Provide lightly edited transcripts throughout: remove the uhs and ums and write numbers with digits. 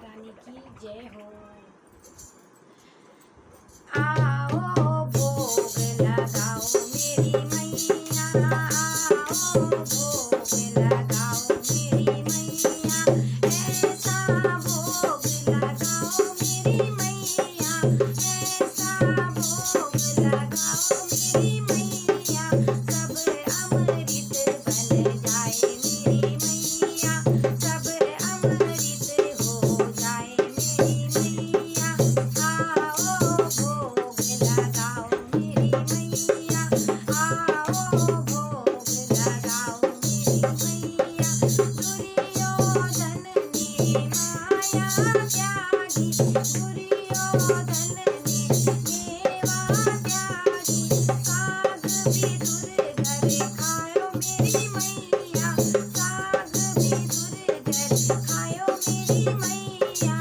रानी की जय हो। आओ भोग लगाओ मेरी मैया, आओ भोग लगाओ मेरी मैया, ऐसा भोग लगाओ मेरी मैया, ऐसा भोग लगाओ मेरी मैया, सब अमृत बन जाए मेरी मैया, सब अमृत हो जाए मेरी मैया। आओ भोग लगाओ मेरी मैया, आओ भोग लगाओ मेरी मैया। दुर्योधन ने माया त्यागी, दुर्योधन ने मेवा त्यागी, साग विदुर घर खायो मेरी मैया, साग विदुर घर खायो मेरी मैया।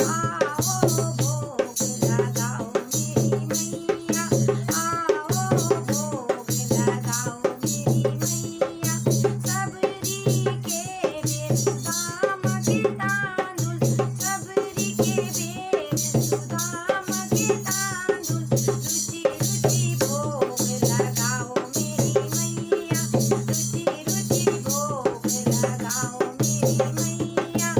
आओ भोग लगाओ मेरी मैया, आओ भोग लगाओ मेरी मैया। सबरी के बेर सुदाम के तांदूल, सबरी के बेर सुदाम के तांदूल, रुचि रुचि भोग लगाओ मेरी मैया, रुचि रुचि भोग लगाओ मेरी मैया।